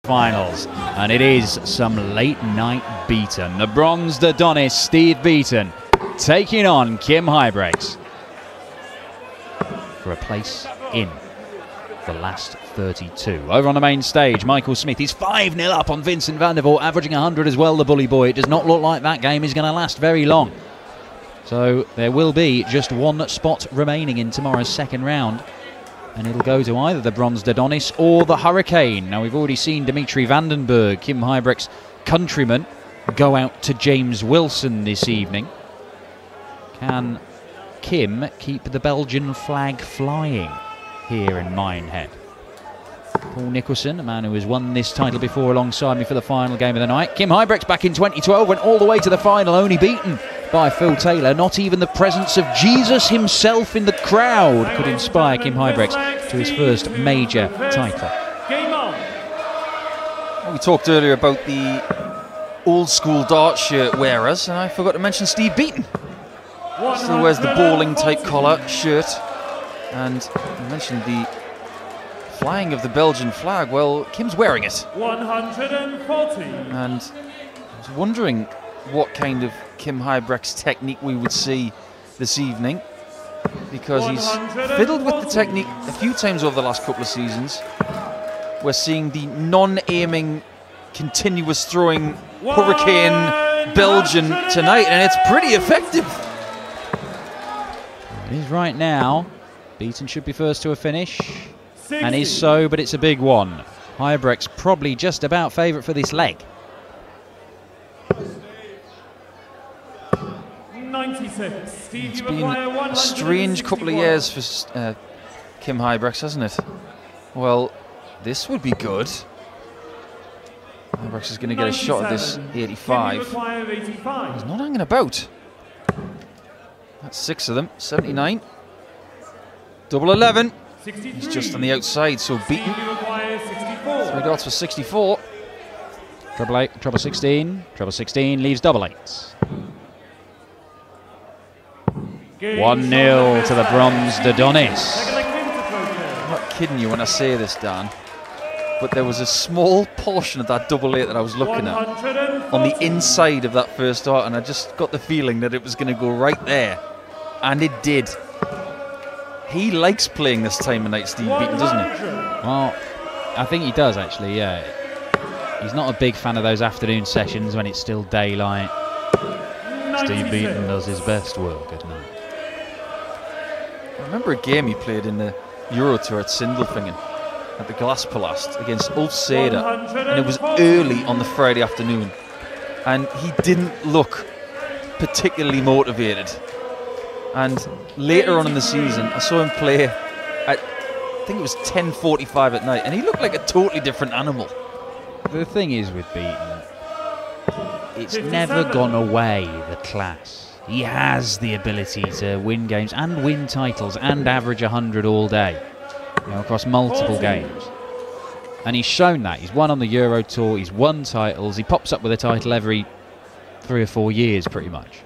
Finals, and it is some late night Beaton. The bronze Adonis Steve Beaton taking on Kim Huybrechts for a place in the last 32. Over on the main stage, Michael Smith, he's 5-0 up on Vincent van der Voort, averaging 100 as well, the bully boy. It does not look like that game is going to last very long. So there will be just one spot remaining in tomorrow's second round, and it'll go to either the bronze Adonis or the Hurricane. Now, we've already seen Dimitri Vandenberg, Kim Huybrechts' countryman, go out to James Wilson this evening. Can Kim keep the Belgian flag flying here in Minehead? Paul Nicholson, a man who has won this title before alongside me for the final game of the night. Kim Huybrechts back in 2012, went all the way to the final, only beaten by Phil Taylor. Not even the presence of Jesus himself in the crowd could inspire Kim Huybrechts to his first major title. We talked earlier about the old school dart shirt wearers, and I forgot to mention Steve Beaton. Still wears the bowling type collar shirt, and I mentioned the flying of the Belgian flag. Well, Kim's wearing it. 140. And I was wondering what kind of Kim Huybrechts technique we would see this evening, because he's fiddled with the technique a few times over the last couple of seasons. We're seeing the non-aiming, continuous throwing Hurricane Belgian tonight, and it's pretty effective. It is right now. Beaton should be first to a finish, and is so, but it's a big one. Huybrechts probably just about favourite for this leg. 96. Steve, it's been a strange couple of years for Kim Huybrechts, hasn't it? Well, this would be good. Huybrechts is going to get a shot at this 85. He's not hanging about. That's 6 of them. 79. Double 11. He's just on the outside, so Beaton. 3 dots for 64. Treble 8, treble 16. Treble 16 leaves double 8s. 1-0 to the bronze Adonis. I'm not kidding you when I say this, Dan, but there was a small portion of that double 8 that I was looking at on the inside of that first dart, and I just got the feeling that it was going to go right there, and it did. He likes playing this time of night, Steve Beaton, doesn't he? Well, I think he does, actually, yeah. He's not a big fan of those afternoon sessions when it's still daylight. Steve Beaton does his best work at night. I remember a game he played in the Euro Tour at Sindelfingen at the Glaspalast against Ulf Seder, and it was early on the Friday afternoon, and he didn't look particularly motivated. And later on in the season, I saw him play at, I think it was 10:45 at night, and he looked like a totally different animal. The thing is with Beaton, it's never gone away, the class. He has the ability to win games and win titles and average 100 all day, you know, across multiple games. And he's shown that. He's won on the Euro Tour, he's won titles, he pops up with a title every 3 or 4 years pretty much.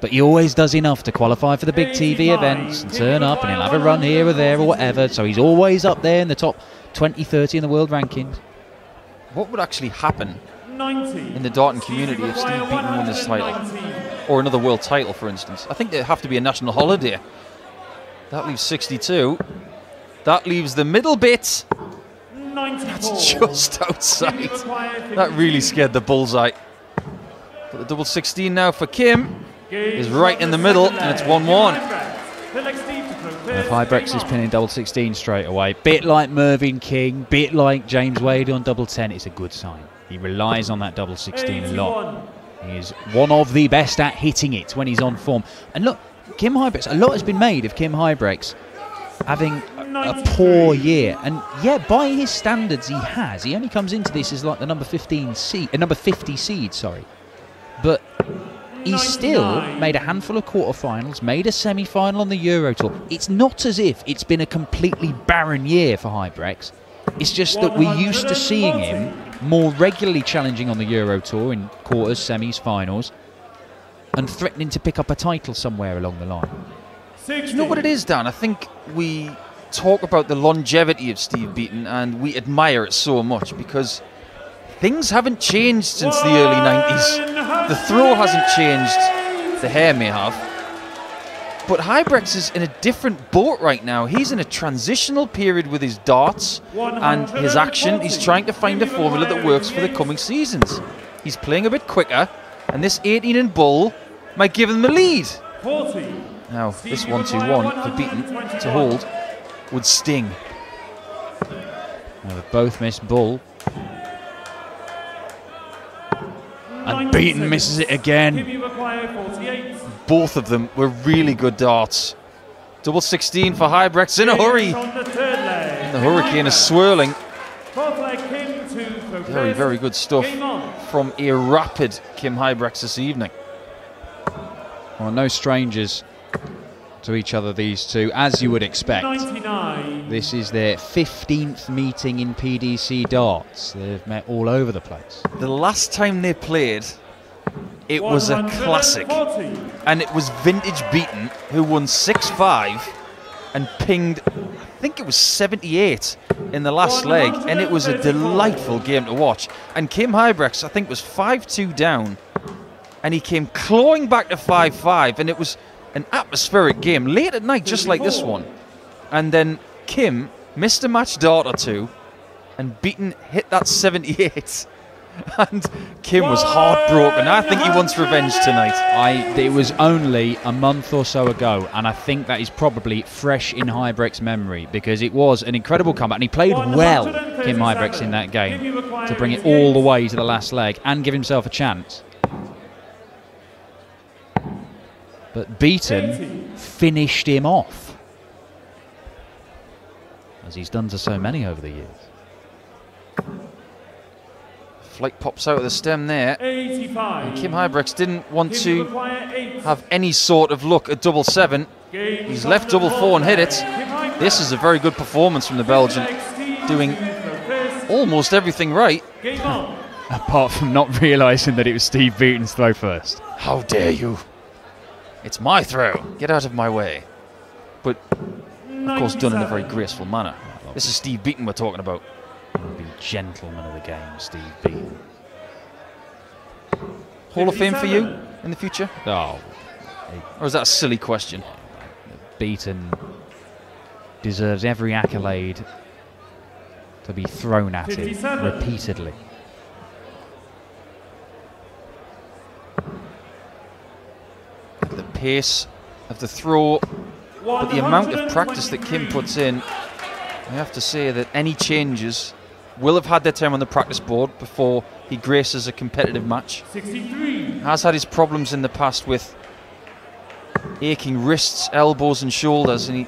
But he always does enough to qualify for the big TV events and turn up, and he'll have a run here or there or whatever, so he's always up there in the top 20, 30 in the world rankings. What would actually happen in the darting community if Steve Beaton won this title? Or another world title, for instance. I think there'd have to be a national holiday. That leaves 62. That leaves the middle bit. That's just outside. That really scared the bullseye. But the double 16 now for Kim is right in the middle, and it's 1-1. If Huybrechts is pinning double 16 straight away, bit like Mervyn King, bit like James Wade on double 10, it's a good sign. He relies on that double 16 a lot. He is one of the best at hitting it when he's on form. And look, Kim Huybrechts, a lot has been made of Kim Huybrechts having a poor year. And yeah, by his standards, he has. He only comes into this as like the number 15 seed, number 50 seed, sorry. But he's still made a handful of quarterfinals, made a semi-final on the Euro Tour. It's not as if it's been a completely barren year for Huybrechts. It's just that we're used to seeing him more regularly challenging on the Euro Tour in quarters, semis, finals, and threatening to pick up a title somewhere along the line. Do you know what it is, Dan? I think we talk about the longevity of Steve Beaton and we admire it so much because things haven't changed since the early 90s. The throw hasn't changed. The hair may have. But Huybrechts is in a different boat right now. He's in a transitional period with his darts and his action. He's trying to find a formula that works for the coming seasons. He's playing a bit quicker, and this 18 and bull might give him the lead. Now, this 1-2-1 for Beaton to hold would sting. Now they've both missed bull. And Beaton misses it again. Both of them were really good darts. Double 16 for Huybrechts in a hurry. The hurricane is swirling. Very, very good stuff from a rapid Kim Huybrechts this evening. Well, no strangers to each other, these two, as you would expect. This is their 15th meeting in PDC darts. They've met all over the place. The last time they played, it was a classic, and it was vintage Beaton who won 6-5 and pinged, I think it was 78 in the last leg, and it was a delightful game to watch. And Kim Huybrechts, I think, was 5-2 down, and he came clawing back to 5-5, and it was an atmospheric game late at night, just like this one. And then Kim missed a match dart or two, and Beaton hit that 78. And Kim was heartbroken. I think he wants revenge tonight. It was only a month or so ago, and I think that is probably fresh in Huybrechts' memory, because it was an incredible comeback, and he played well, Kim Huybrechts, in that game to bring it all the way to the last leg and give himself a chance. But Beaton finished him off, as he's done to so many over the years. Flight pops out of the stem there. And Kim Huybrechts didn't want to have any sort of look at double 7. He's left double 4 and hit it. This is a very good performance from the Belgian, doing almost everything right. Apart from not realising that it was Steve Beaton's throw first. How dare you? It's my throw. Get out of my way. But, of course, done in a very graceful manner. This is Steve Beaton we're talking about. The gentleman of the game, Steve Beaton. Hall of Fame for you in the future? Oh. Or is that a silly question? Beaton deserves every accolade to be thrown at him repeatedly. The pace of the throw, but the amount of practice that Kim puts in, I have to say that any changes will have had their time on the practice board before he graces a competitive match. 63. Has had his problems in the past with aching wrists, elbows and shoulders, and he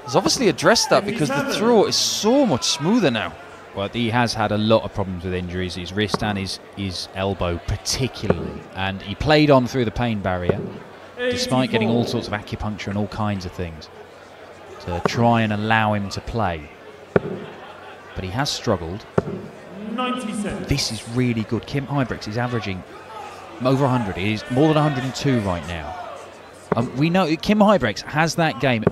has obviously addressed that because the throw is so much smoother now. Well, he has had a lot of problems with injuries, his wrist and his elbow particularly, and he played on through the pain barrier despite getting all sorts of acupuncture and all kinds of things to try and allow him to play. But he has struggled. 97. This is really good. Kim Huybrechts is averaging over 100. He is more than 102 right now. We know Kim Huybrechts has that game.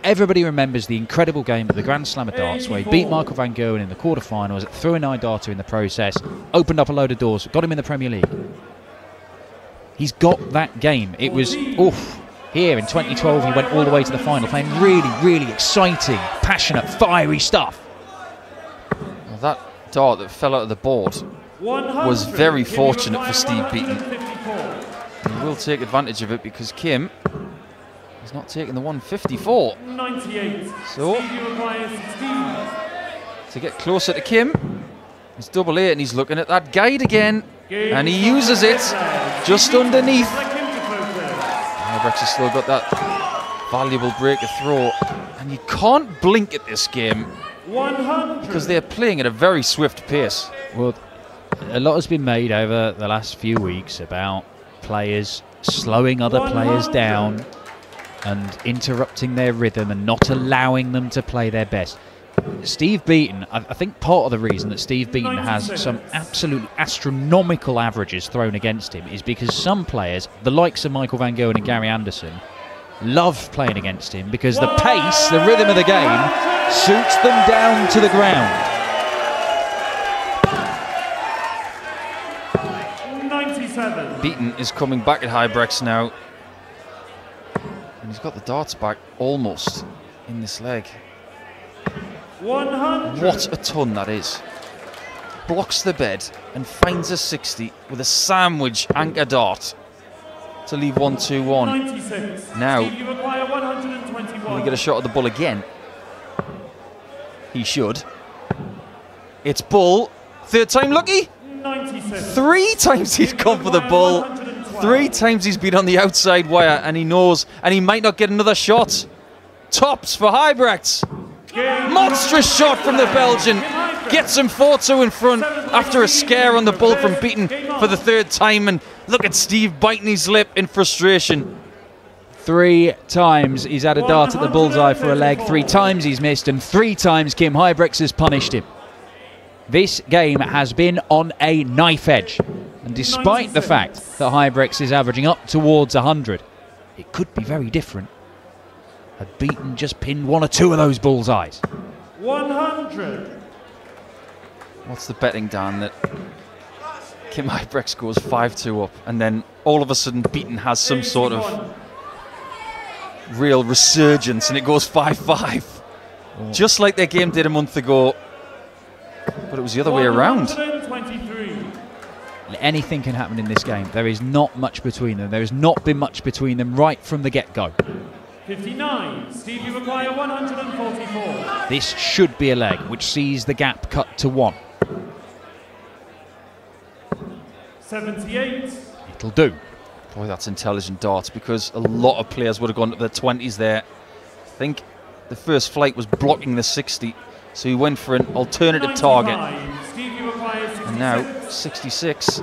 Everybody remembers the incredible game at the Grand Slam of Darts where he beat Michael van Gerwen in the quarterfinals, threw a 9-darter in the process, opened up a load of doors, got him in the Premier League. He's got that game. It was, here in 2012 he went all the way to the final, playing really, really exciting, passionate, fiery stuff. Well, that dart that fell out of the board was very fortunate for Steve Beaton. He will take advantage of it because Kim is not taking the 154. 98. So, to get closer to Kim, it's double 8 and he's looking at that guide again. And he uses it just underneath. Huybrechts has still got that valuable break of throw. And you can't blink at this game 100. because they're playing at a very swift pace. Well, a lot has been made over the last few weeks about players slowing other players down and interrupting their rhythm and not allowing them to play their best. Steve Beaton, I think part of the reason that Steve Beaton has some absolutely astronomical averages thrown against him is because some players, the likes of Michael van Gerwen and Gary Anderson, love playing against him because the pace, the rhythm of the game, suits them down to the ground. 97. Beaton is coming back at Huybrechts now. And he's got the darts back almost in this leg. 100. What a ton that is. Blocks the bed and finds a 60 with a sandwich anchor dart to leave 1-2-1. 96. Now, Steve, you require 121. will he get a shot at the bull again? He should. It's bull. Third time lucky. 96. 3 times he's gone for the bull. 3 times he's been on the outside wire, and he knows, and he might not get another shot. Tops for Huybrechts. Monstrous shot from the Belgian. Gets him 4-2 in front after a scare on the bull from Beaton for the 3rd time. And look at Steve biting his lip in frustration. 3 times he's had a dart at the bullseye for a leg, 3 times he's missed, and 3 times Kim Huybrechts has punished him. This game has been on a knife edge, and despite the fact that Huybrechts is averaging up towards 100, it could be very different had Beaton just pinned 1 or 2 of those bullseyes. 100. What's the betting, Dan, that Kim Huybrechts goes 5-2 up, and then all of a sudden Beaton has some sort of real resurgence and it goes 5-5. Just like their game did a month ago, but it was the other way around. 123. Anything can happen in this game. There is not much between them. There has not been much between them right from the get-go. 59. Steve, you require 144. This should be a leg which sees the gap cut to 1. 78. It'll do. Boy, that's intelligent darts, because a lot of players would have gone to their 20s there. I think the first flight was blocking the 60, so he went for an alternative 95. target. Steve, you require 66. And now 66.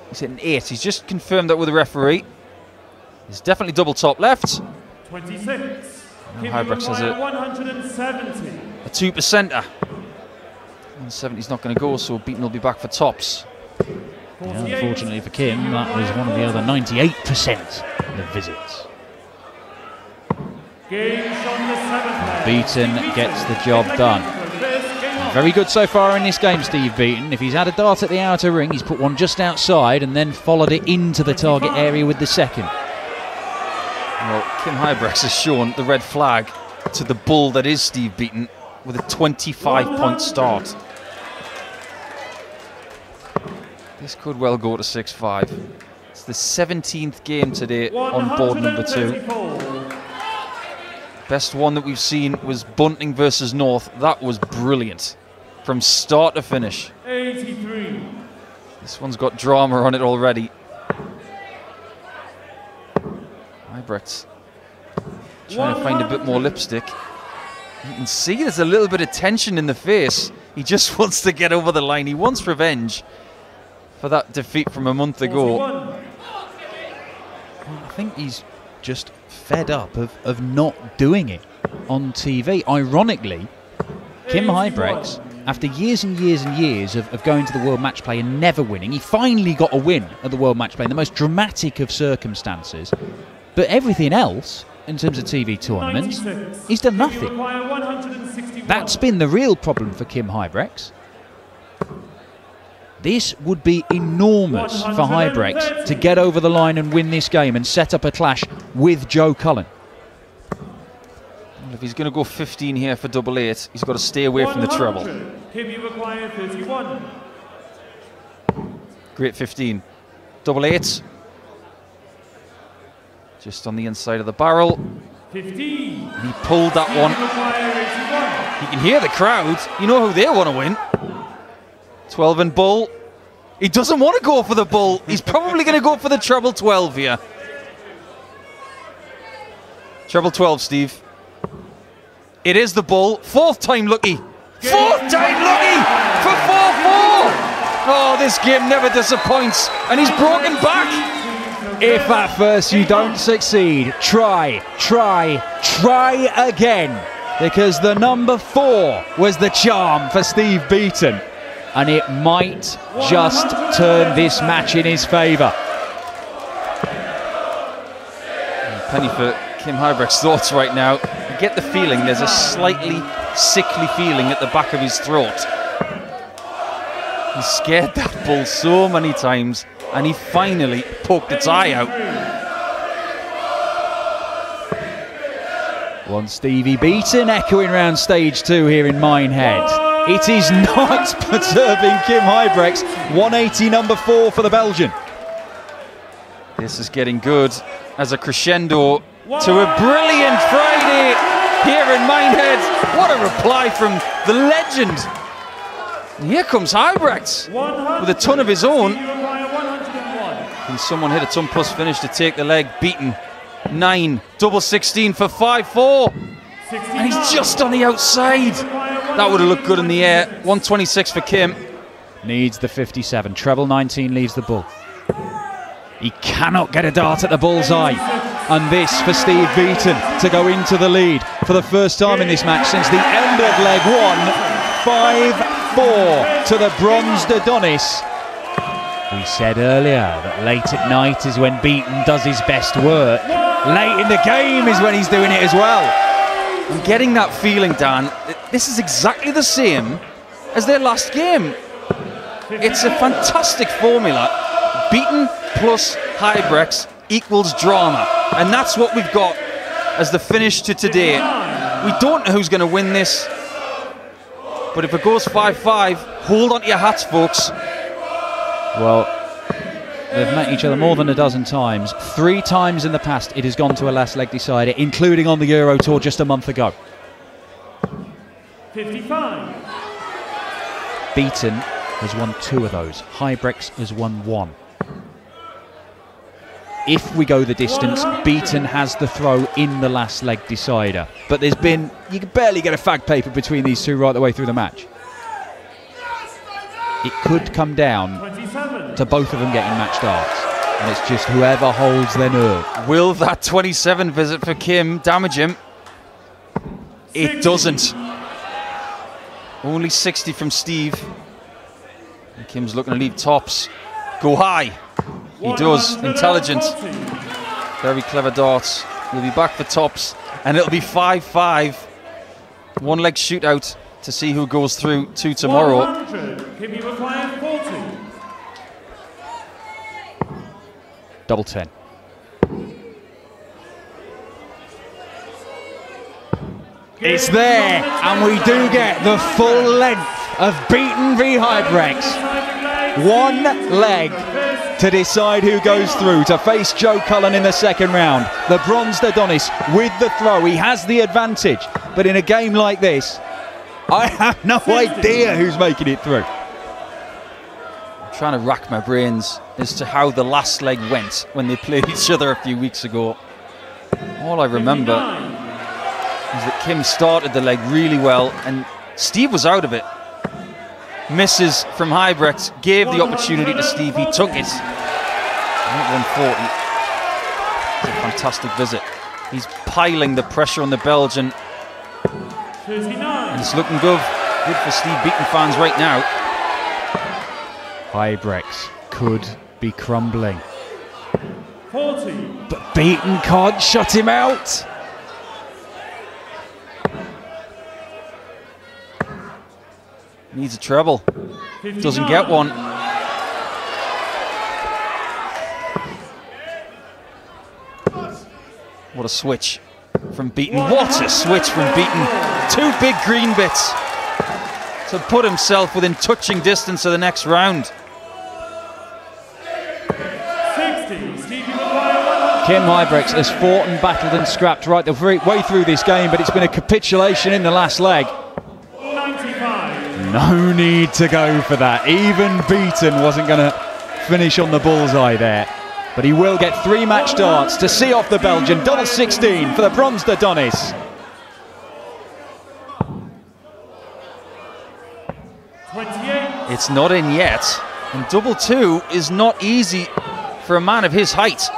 He's hitting 8. He's just confirmed that with the referee. It's definitely double top left. 26. Now Huybrechts has a 170. 2%er. 170's not going to go, so Beaton will be back for tops. Yeah, unfortunately for Kim, that was one of the other 98% of visits. Beaton gets the job done. Very good so far in this game, Steve Beaton. If he's had a dart at the outer ring, he's put one just outside and then followed it into the target area with the second. Well, Kim Huybrechts has shown the red flag to the bull that is Steve Beaton with a 25-point start. This could well go to 6-5. It's the 17th game today on board number 2. Best one that we've seen was Bunting versus North. That was brilliant from start to finish. 83. This one's got drama on it already. Huybrechts trying to find a bit more lipstick. You can see there's a little bit of tension in the face. He just wants to get over the line. He wants revenge for that defeat from a month ago. 41. I think he's just fed up of not doing it on TV. Ironically, Kim Huybrechts, after years and years and years of going to the World Match Play and never winning, he finally got a win at the World Match Play in the most dramatic of circumstances. But everything else, in terms of TV tournaments, 96. he's done You nothing. require 161. That's been the real problem for Kim Huybrechts. This would be enormous for Huybrechts to get over the line and win this game and set up a clash with Joe Cullen. Well, if he's going to go 15 here for double 8, he's got to stay away from the treble. 100. Kim, you require 31. Great 15. Double 8. Just on the inside of the barrel. 15. And he pulled that You one. require 81. You can hear the crowd. You know who they want to win. 12 and bull. He doesn't want to go for the bull. He's probably going to go for the treble 12 here. Treble 12, Steve. It is the bull. 4th time lucky. 4th time lucky for 4-4. Oh, this game never disappoints. And he's broken back. If at first you don't succeed, try again. Because the number 4 was the charm for Steve Beaton. And it might just turn this match in his favour. Penny for Kim Huybrechts' thoughts right now. You get the feeling there's a slightly sickly feeling at the back of his throat. He scared that bull so many times, and he finally poked its eye out. One Stevie Beaton echoing round stage 2 here in Minehead. It is not perturbing Kim Huybrechts. 180 number 4 for the Belgian. This is getting good as a crescendo to a brilliant Friday here in Minehead. What a reply from the legend. And here comes Huybrechts with a ton of his own. Can someone hit a ton plus finish to take the leg? Beaton, 9, double 16 for 5-4. And he's just on the outside. That would have looked good in the air. 126 for Kim. Needs the 57. Treble 19 leaves the bull. He cannot get a dart at the bullseye. And this for Steve Beaton to go into the lead for the first time in this match since the end of leg 1. 5-4 to the bronzed Adonis. We said earlier that late at night is when Beaton does his best work. Late in the game is when he's doing it as well. I'm getting that feeling, Dan. This is exactly the same as their last game. It's a fantastic formula. Beaton plus Huybrechts equals drama. And that's what we've got as the finish to today. We don't know who's going to win this. But if it goes 5-5, hold on to your hats, folks. Well, they've met each other more than a dozen times. 3 times in the past it has gone to a last leg decider, including on the Euro Tour just a month ago. 55. Beaton has won 2 of those. Huybrechts has won 1. If we go the distance, Beaton has the throw in the last leg decider. But you can barely get a fag paper between these two right the way through the match. It could come down 27. to both of them getting match darts. And it's just whoever holds their nerve. Will that 27 visit for Kim damage him? It doesn't. Only 60 from Steve. And Kim's looking to leave tops. Go high. He does. Intelligent. Very clever darts. He'll be back for tops. And it'll be 5-5. 1 leg shootout to see who goes through to tomorrow. 100. Kim, you require 40. Double 10. It's there, and we do get the full length of Beaton v Huybrechts. 1 leg to decide who goes through to face Joe Cullen in the second round. The bronzed Adonis with the throw. He has the advantage, but in a game like this, I have no idea who's making it through. I'm trying to rack my brains as to how the last leg went when they played each other a few weeks ago. All I remember is that Kim started the leg really well and Steve was out of it. Misses from Huybrechts, gave the opportunity to Steve, he took it. 140. It's a fantastic visit. He's piling the pressure on the Belgian. 39. And it's looking good for Steve Beaton fans right now. Huybrechts could be crumbling. 40. But Beaton can't shut him out. Needs a treble. 59. Doesn't get one. What a switch from Beaton. What a switch from Beaton. 2 big green bits to put himself within touching distance of the next round. 60. Steve, you require 100. Kim Huybrechts has fought and battled and scrapped right the way through this game, but it's been a capitulation in the last leg. 95. No need to go for that. Even Beaton wasn't going to finish on the bullseye there. But he will get 3 match darts to see off the Belgian. Double 16 for the bronzed Adonis. 28. It's not in yet. And double 2 is not easy for a man of his height.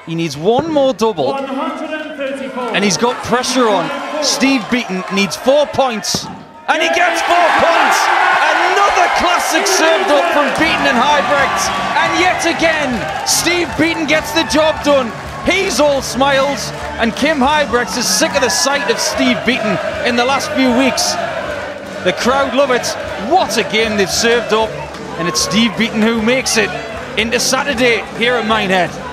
He needs 1 more double. 134. And he's got pressure on. Steve Beaton needs 4 points. And he gets 4 points. Another classic served up from Beaton and Huybrechts. And yet again, Steve Beaton gets the job done. He's all smiles. And Kim Huybrechts is sick of the sight of Steve Beaton in the last few weeks. The crowd love it. What a game they've served up. And it's Steve Beaton who makes it into Saturday here at Minehead.